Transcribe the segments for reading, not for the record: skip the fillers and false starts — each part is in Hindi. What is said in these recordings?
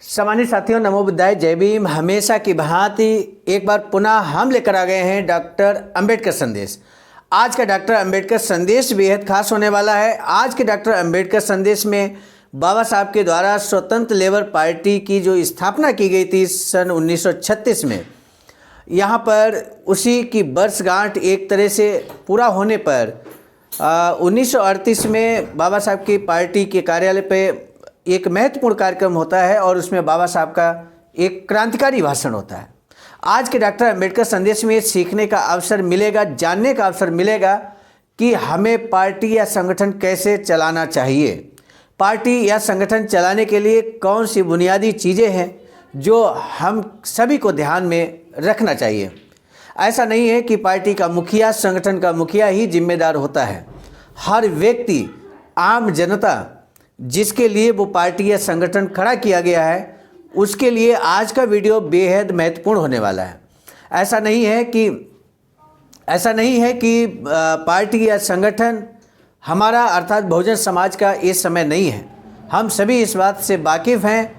सम्मानित साथियों, नमो बुद्धाय, जय भीम। हमेशा की भांति एक बार पुनः हम लेकर आ गए हैं डॉक्टर अंबेडकर संदेश। आज का डॉक्टर अंबेडकर संदेश बेहद खास होने वाला है। आज के डॉक्टर अंबेडकर संदेश में बाबा साहब के द्वारा स्वतंत्र लेबर पार्टी की जो स्थापना की गई थी सन 1936 में, यहाँ पर उसी की वर्षगांठ एक तरह से पूरा होने पर 1938 में बाबा साहब की पार्टी के कार्यालय पे एक महत्वपूर्ण कार्यक्रम होता है और उसमें बाबा साहब का एक क्रांतिकारी भाषण होता है। आज के डॉक्टर अंबेडकर संदेश में सीखने का अवसर मिलेगा, जानने का अवसर मिलेगा कि हमें पार्टी या संगठन कैसे चलाना चाहिए। पार्टी या संगठन चलाने के लिए कौन सी बुनियादी चीज़ें हैं जो हम सभी को ध्यान में रखना चाहिए। ऐसा नहीं है कि पार्टी का मुखिया, संगठन का मुखिया ही जिम्मेदार होता है। हर व्यक्ति, आम जनता, जिसके लिए वो पार्टी या संगठन खड़ा किया गया है, उसके लिए आज का वीडियो बेहद महत्वपूर्ण होने वाला है। ऐसा नहीं है कि पार्टी या संगठन हमारा अर्थात बहुजन समाज का इस समय नहीं है। हम सभी इस बात से वाकिफ़ हैं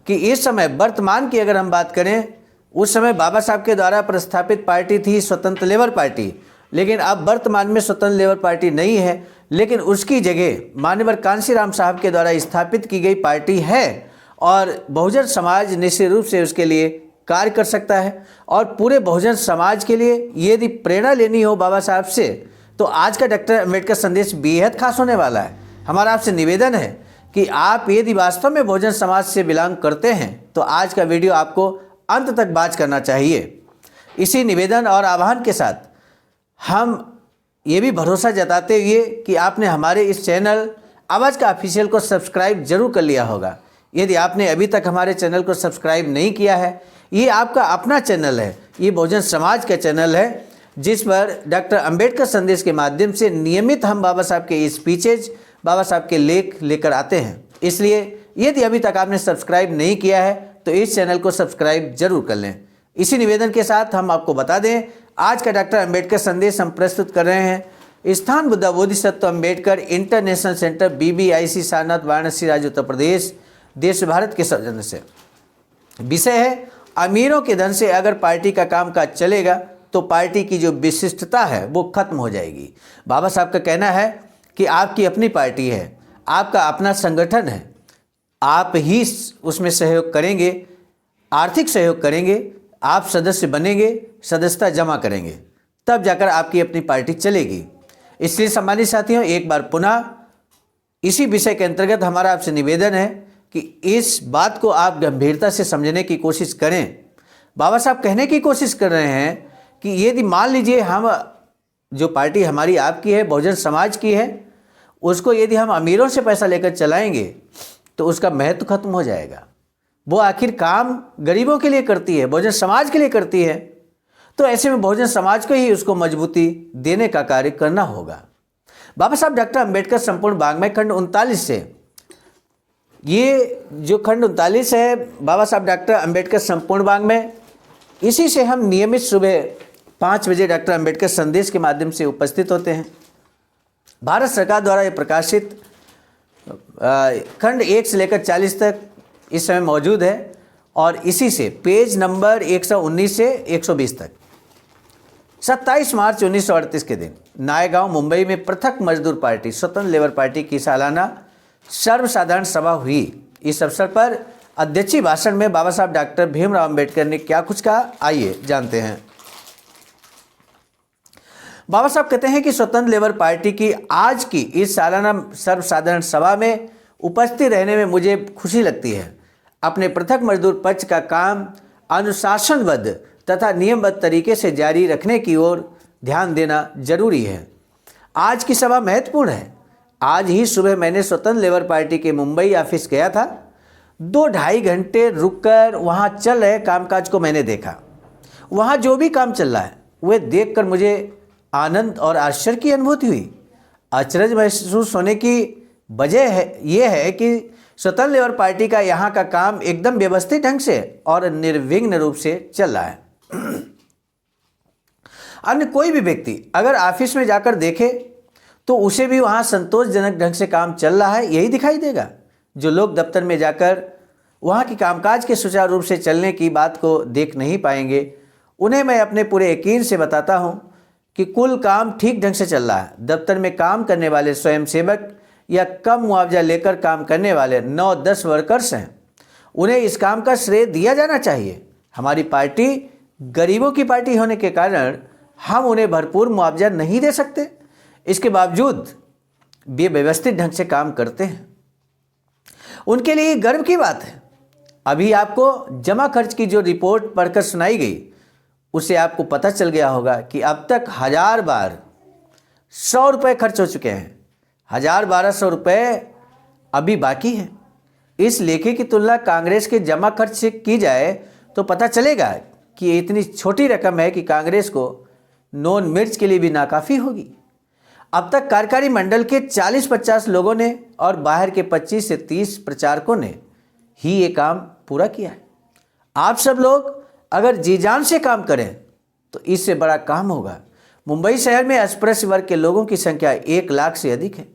कि इस समय वर्तमान की अगर हम बात करें, उस समय बाबा साहब के द्वारा प्रस्थापित पार्टी थी स्वतंत्र लेबर पार्टी, लेकिन अब वर्तमान में स्वतंत्र लेबर पार्टी नहीं है, लेकिन उसकी जगह माननीय कांशीराम साहब के द्वारा स्थापित की गई पार्टी है और बहुजन समाज निश्चित रूप से उसके लिए कार्य कर सकता है। और पूरे बहुजन समाज के लिए यदि प्रेरणा लेनी हो बाबा साहब से, तो आज का डॉक्टर अंबेडकर संदेश बेहद खास होने वाला है। हमारा आपसे निवेदन है कि आप यदि वास्तव में बहुजन समाज से बिलोंग करते हैं तो आज का वीडियो आपको अंत तक वॉच करना चाहिए। इसी निवेदन और आह्वान के साथ हम ये भी भरोसा जताते हुए कि आपने हमारे इस चैनल आवाज़ का ऑफिशियल को सब्सक्राइब जरूर कर लिया होगा। यदि आपने अभी तक हमारे चैनल को सब्सक्राइब नहीं किया है, ये आपका अपना चैनल है, ये बहुजन समाज का चैनल है, जिस पर डॉक्टर अंबेडकर संदेश के माध्यम से नियमित हम बाबा साहब के स्पीचेज, बाबा साहब के लेख लेकर आते हैं। इसलिए यदि अभी तक आपने सब्सक्राइब नहीं किया है तो इस चैनल को सब्सक्राइब जरूर कर लें। इसी निवेदन के साथ हम आपको बता दें, आज का डॉक्टर अंबेडकर संदेश हम प्रस्तुत कर रहे हैं स्थान Buddha Bodhisattva Ambedkar international centre, BBIC, Sarnath, Varanasi, राज्य उत्तर प्रदेश, देश भारत के सौजन्य से। विषय है, अमीरों के धन से अगर पार्टी का कामकाज चलेगा तो पार्टी की जो विशिष्टता है वो खत्म हो जाएगी। बाबा साहब का कहना है कि आपकी अपनी पार्टी है, आपका अपना संगठन है, आप ही उसमें सहयोग करेंगे, आर्थिक सहयोग करेंगे, आप सदस्य बनेंगे, सदस्यता जमा करेंगे, तब जाकर आपकी अपनी पार्टी चलेगी। इसलिए सम्मानित साथियों, एक बार पुनः इसी विषय के अंतर्गत हमारा आपसे निवेदन है कि इस बात को आप गंभीरता से समझने की कोशिश करें। बाबा साहब कहने की कोशिश कर रहे हैं कि यदि मान लीजिए हम, जो पार्टी हमारी आपकी है, बहुजन समाज की है, उसको यदि हम अमीरों से पैसा लेकर चलाएंगे तो उसका महत्व खत्म हो जाएगा। वो आखिर काम गरीबों के लिए करती है, बहुजन समाज के लिए करती है, तो ऐसे में बहुजन समाज को ही उसको मजबूती देने का कार्य करना होगा। बाबा साहब डॉक्टर अंबेडकर संपूर्ण वाङ्मय खंड 39 से, ये जो खंड 39 है बाबा साहब डॉक्टर अंबेडकर संपूर्ण वाङ्मय, इसी से हम नियमित सुबह 5 बजे डॉक्टर अंबेडकर संदेश के माध्यम से उपस्थित होते हैं। भारत सरकार द्वारा ये प्रकाशित खंड 1 से लेकर 40 तक इस समय मौजूद है और इसी से पेज नंबर 119 से 120 तक 27 मार्च 1938 के दिन नायगांव, मुंबई में पृथक मजदूर पार्टी स्वतंत्र लेबर पार्टी की सालाना सर्वसाधारण सभा हुई। इस अवसर पर अध्यक्षीय भाषण में बाबा साहब डॉक्टर भीमराव अंबेडकर ने क्या कुछ कहा, आइए जानते हैं। बाबा साहब कहते हैं कि स्वतंत्र लेबर पार्टी की आज की इस सालाना सर्वसाधारण सभा में उपस्थित रहने में मुझे खुशी लगती है। अपने पृथक मजदूर पक्ष का काम अनुशासनबद्ध तथा नियमबद्ध तरीके से जारी रखने की ओर ध्यान देना जरूरी है। आज की सभा महत्वपूर्ण है। आज ही सुबह मैंने स्वतंत्र लेबर पार्टी के मुंबई ऑफिस गया था। 2-2.5 घंटे रुककर वहाँ चल रहे कामकाज को मैंने देखा। वहाँ जो भी काम चल रहा है वह देखकर मुझे आनंद और आश्चर्य की अनुभूति हुई। अचरज महसूस होने की वजह यह है कि स्वतंत्र लेबर पार्टी का यहाँ का काम एकदम व्यवस्थित ढंग से और निर्विघ्न रूप से चल रहा है। अन्य कोई भी व्यक्ति अगर ऑफिस में जाकर देखे तो उसे भी वहाँ संतोषजनक ढंग से काम चल रहा है यही दिखाई देगा। जो लोग दफ्तर में जाकर वहाँ की कामकाज के सुचारू रूप से चलने की बात को देख नहीं पाएंगे। उन्हें मैं अपने पूरे यकीन से बताता हूँ कि कुल काम ठीक ढंग से चल रहा है। दफ्तर में काम करने वाले स्वयंसेवक या कम मुआवजा लेकर काम करने वाले 9-10 वर्कर्स हैं, उन्हें इस काम का श्रेय दिया जाना चाहिए। हमारी पार्टी गरीबों की पार्टी होने के कारण हम उन्हें भरपूर मुआवजा नहीं दे सकते। इसके बावजूद वे व्यवस्थित ढंग से काम करते हैं, उनके लिए गर्व की बात है। अभी आपको जमा खर्च की जो रिपोर्ट पढ़कर सुनाई गई, उससे आपको पता चल गया होगा कि अब तक 1000 बार 100 रुपये खर्च हो चुके हैं। 1000-1200 रुपये अभी बाकी हैं। इस लेखे की तुलना कांग्रेस के जमा खर्च से की जाए तो पता चलेगा कि ये इतनी छोटी रकम है कि कांग्रेस को नॉन मिर्च के लिए भी नाकाफ़ी होगी। अब तक कार्यकारी मंडल के 40-50 लोगों ने और बाहर के 25 से 30 प्रचारकों ने ही ये काम पूरा किया है। आप सब लोग अगर जी जान से काम करें तो इससे बड़ा काम होगा। मुंबई शहर में अस्पृश्य वर्ग के लोगों की संख्या 1 लाख से अधिक है।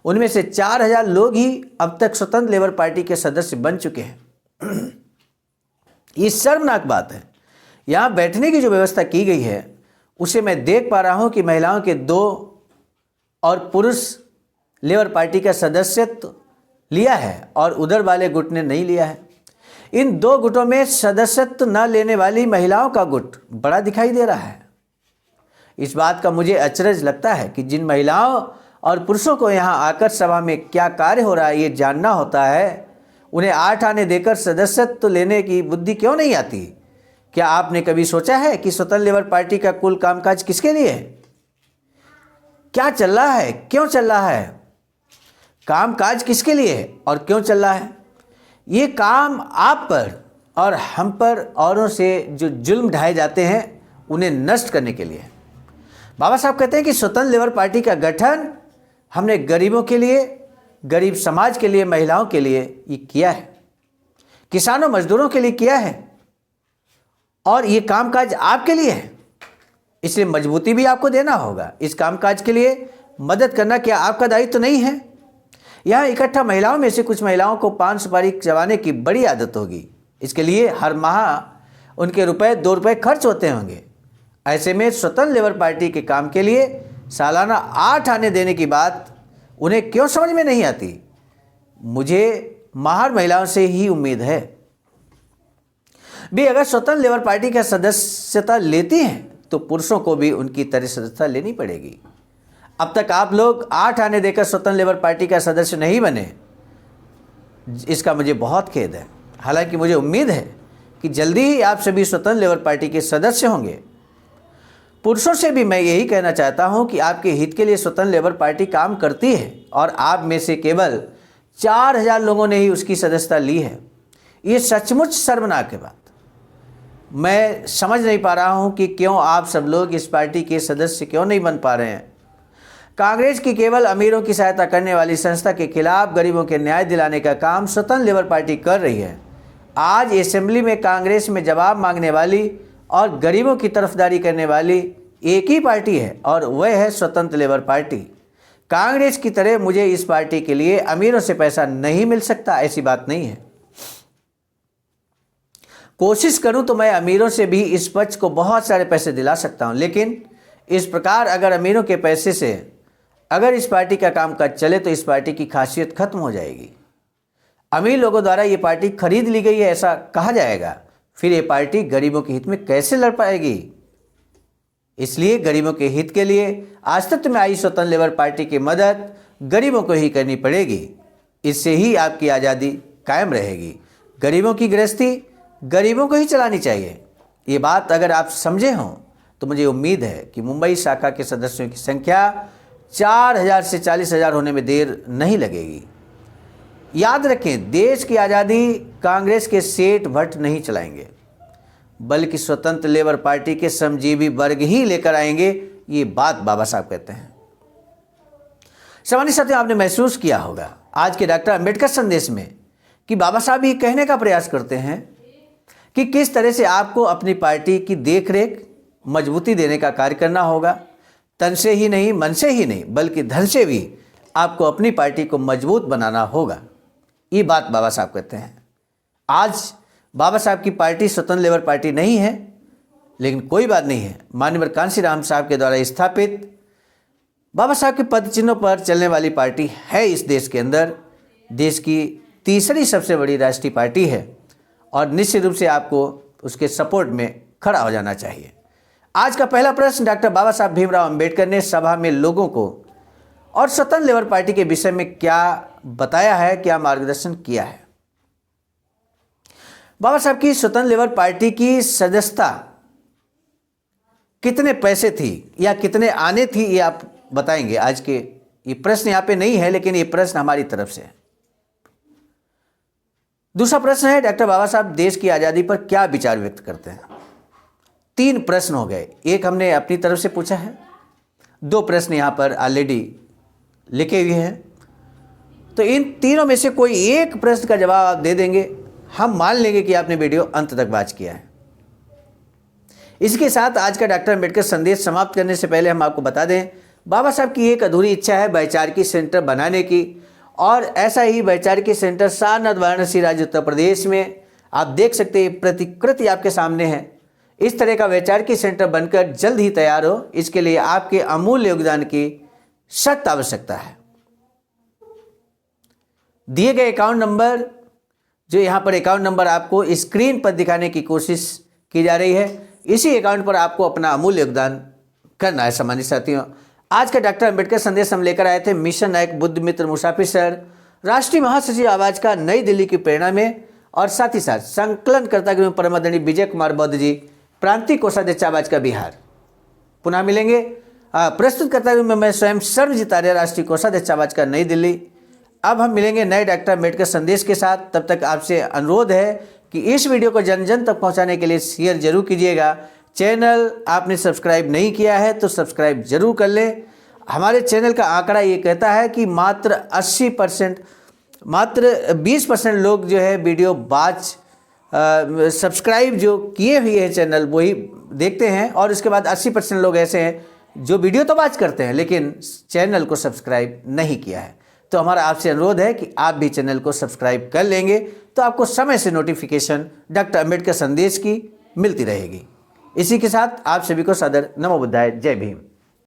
उनमें से 4000 लोग ही अब तक स्वतंत्र लेबर पार्टी के सदस्य बन चुके हैं। ये शर्मनाक बात है। यहाँ बैठने की जो व्यवस्था की गई है उसे मैं देख पा रहा हूँ कि महिलाओं के 2 और पुरुष लेबर पार्टी का सदस्यत्व लिया है और उधर वाले गुट ने नहीं लिया है। इन 2 गुटों में सदस्यत्व न लेने वाली महिलाओं का गुट बड़ा दिखाई दे रहा है। इस बात का मुझे अचरज लगता है कि जिन महिलाओं और पुरुषों को यहाँ आकर सभा में क्या कार्य हो रहा है ये जानना होता है, उन्हें 8 आने देकर सदस्यत्व लेने की बुद्धि क्यों नहीं आती? क्या आपने कभी सोचा है कि स्वतंत्र लेबर पार्टी का कुल कामकाज किसके लिए है? क्या चल रहा है, क्यों चल रहा है? कामकाज किसके लिए है और क्यों चल रहा है? ये काम आप पर और हम पर औरों से जो जुल्म ढाए जाते हैं उन्हें नष्ट करने के लिए। बाबा साहब कहते हैं कि स्वतंत्र लेबर पार्टी का गठन हमने गरीबों के लिए, गरीब समाज के लिए, महिलाओं के लिए ये किया है, किसानों मजदूरों के लिए किया है और ये कामकाज आपके लिए है। इसलिए मजबूती भी आपको देना होगा। इस कामकाज के लिए मदद करना क्या आपका दायित्व तो नहीं है? यहाँ इकट्ठा महिलाओं में से कुछ महिलाओं को पान सुपारी चबाने की बड़ी आदत होगी। इसके लिए हर माह उनके ₹2 खर्च होते होंगे। ऐसे में स्वतंत्र लेबर पार्टी के काम के लिए सालाना 8 आने देने की बात उन्हें क्यों समझ में नहीं आती? मुझे माहर महिलाओं से ही उम्मीद है भी अगर स्वतंत्र लेबर पार्टी का सदस्यता लेती हैं तो पुरुषों को भी उनकी तरह सदस्यता लेनी पड़ेगी। अब तक आप लोग 8 आने देकर स्वतंत्र लेबर पार्टी का सदस्य नहीं बने, इसका मुझे बहुत खेद है। हालांकि मुझे उम्मीद है कि जल्दी ही आप सभी स्वतंत्र लेबर पार्टी के सदस्य होंगे। पुरुषों से भी मैं यही कहना चाहता हूं कि आपके हित के लिए स्वतंत्र लेबर पार्टी काम करती है और आप में से केवल 4000 लोगों ने ही उसकी सदस्यता ली है। ये सचमुच शर्मनाक है बात। मैं समझ नहीं पा रहा हूं कि क्यों आप सब लोग इस पार्टी के सदस्य क्यों नहीं बन पा रहे हैं। कांग्रेस की केवल अमीरों की सहायता करने वाली संस्था के खिलाफ गरीबों के न्याय दिलाने का काम स्वतंत्र लेबर पार्टी कर रही है। आज असेंबली में कांग्रेस में जवाब मांगने वाली और गरीबों की तरफदारी करने वाली एक ही पार्टी है और वह है स्वतंत्र लेबर पार्टी। कांग्रेस की तरह मुझे इस पार्टी के लिए अमीरों से पैसा नहीं मिल सकता, ऐसी बात नहीं है। कोशिश करूं तो मैं अमीरों से भी इस पक्ष को बहुत सारे पैसे दिला सकता हूं, लेकिन इस प्रकार अगर अमीरों के पैसे से अगर इस पार्टी का कामकाज चले तो इस पार्टी की खासियत खत्म हो जाएगी। अमीर लोगों द्वारा ये पार्टी खरीद ली गई है ऐसा कहा जाएगा, फिर ये पार्टी गरीबों के हित में कैसे लड़ पाएगी? इसलिए गरीबों के हित के लिए अस्तित्व में आई स्वतंत्र लेबर पार्टी की मदद गरीबों को ही करनी पड़ेगी। इससे ही आपकी आज़ादी कायम रहेगी। गरीबों की गृहस्थी गरीबों को ही चलानी चाहिए। ये बात अगर आप समझे हों तो मुझे उम्मीद है कि मुंबई शाखा के सदस्यों की संख्या 4000 से 40000 होने में देर नहीं लगेगी। याद रखें, देश की आज़ादी कांग्रेस के सेठ भट्ट नहीं चलाएंगे, बल्कि स्वतंत्र लेबर पार्टी के श्रमजीवी वर्ग ही लेकर आएंगे। ये बात बाबा साहब कहते हैं। सामान्य साथियों, आपने महसूस किया होगा आज के डॉक्टर अंबेडकर संदेश में कि बाबा साहब ये कहने का प्रयास करते हैं कि किस तरह से आपको अपनी पार्टी की देखरेख मजबूती देने का कार्य करना होगा। तन से ही नहीं, मन से ही नहीं, बल्कि धन से भी आपको अपनी पार्टी को मजबूत बनाना होगा। ये बात बाबा साहब कहते हैं। आज बाबा साहब की पार्टी स्वतंत्र लेबर पार्टी नहीं है, लेकिन कोई बात नहीं है। माननीय कांशीराम साहब के द्वारा स्थापित बाबा साहब के पद चिन्हों पर चलने वाली पार्टी है इस देश के अंदर, देश की तीसरी सबसे बड़ी राष्ट्रीय पार्टी है और निश्चित रूप से आपको उसके सपोर्ट में खड़ा हो जाना चाहिए। आज का पहला प्रश्न, डॉक्टर बाबा साहब भीमराव अंबेडकर ने सभा में लोगों को और स्वतंत्र लेबर पार्टी के विषय में क्या बताया है, क्या मार्गदर्शन किया है? बाबा साहब की स्वतंत्र लेबर पार्टी की सदस्यता कितने पैसे थी या कितने आने थी, ये आप बताएंगे। आज के ये प्रश्न यहाँ पे नहीं है, लेकिन ये प्रश्न हमारी तरफ से है। दूसरा प्रश्न है, डॉक्टर बाबा साहब देश की आज़ादी पर क्या विचार व्यक्त करते हैं? 3 प्रश्न हो गए, एक हमने अपनी तरफ से पूछा है, 2 प्रश्न यहाँ पर ऑलरेडी लिखे हुए हैं। तो इन तीनों में से कोई एक प्रश्न का जवाब आप दे देंगे, हम मान लेंगे कि आपने वीडियो अंत तक वॉच किया है। इसके साथ आज का डॉक्टर अम्बेडकर संदेश समाप्त करने से पहले हम आपको बता दें, बाबा साहब की एक अधूरी इच्छा है वैचारिकी सेंटर बनाने की, और ऐसा ही वैचारिकी सेंटर सारनाथ वाराणसी राज्य उत्तर प्रदेश में आप देख सकते हैं, प्रतिकृति आपके सामने है। इस तरह का वैचारिकी सेंटर बनकर जल्द ही तैयार हो, इसके लिए आपके अमूल्य योगदान की सख्त आवश्यकता है। दिए गए अकाउंट नंबर, जो यहाँ पर अकाउंट नंबर आपको स्क्रीन पर दिखाने की कोशिश की जा रही है, इसी अकाउंट पर आपको अपना अमूल्य योगदान करना है। सम्मानित साथियों, आज का डॉक्टर अम्बेडकर संदेश हम लेकर आए थे मिशन नायक बुद्ध मित्र मुसाफिर सर, राष्ट्रीय महासचिव आवाज का, नई दिल्ली की प्रेरणा में, और साथ ही साथ संकलनकर्ता के परम आदरणीय विजय कुमार बौद्ध जी, प्रांतीय कोषाध्यक्ष आवाज का बिहार। पुनः मिलेंगे प्रस्तुत करता हूं मैं स्वयं सर्वजीत आर्य, राष्ट्रीय कोषाध्यक्ष आवाज का, नई दिल्ली। अब हम मिलेंगे नए डॉक्टर अम्बेडकर संदेश के साथ। तब तक आपसे अनुरोध है कि इस वीडियो को जन जन तक पहुंचाने के लिए शेयर जरूर कीजिएगा। चैनल आपने सब्सक्राइब नहीं किया है तो सब्सक्राइब जरूर कर लें। हमारे चैनल का आंकड़ा ये कहता है कि मात्र 80%, मात्र 20% लोग जो है वीडियो सब्सक्राइब जो किए हुए हैं चैनल वही देखते हैं, और इसके बाद 80% लोग ऐसे हैं जो वीडियो तो वॉच करते हैं लेकिन चैनल को सब्सक्राइब नहीं किया है। तो हमारा आपसे अनुरोध है कि आप भी चैनल को सब्सक्राइब कर लेंगे तो आपको समय से नोटिफिकेशन डॉक्टर अम्बेडकर संदेश की मिलती रहेगी। इसी के साथ आप सभी को सादर नमो बुद्धाय, जय भीम।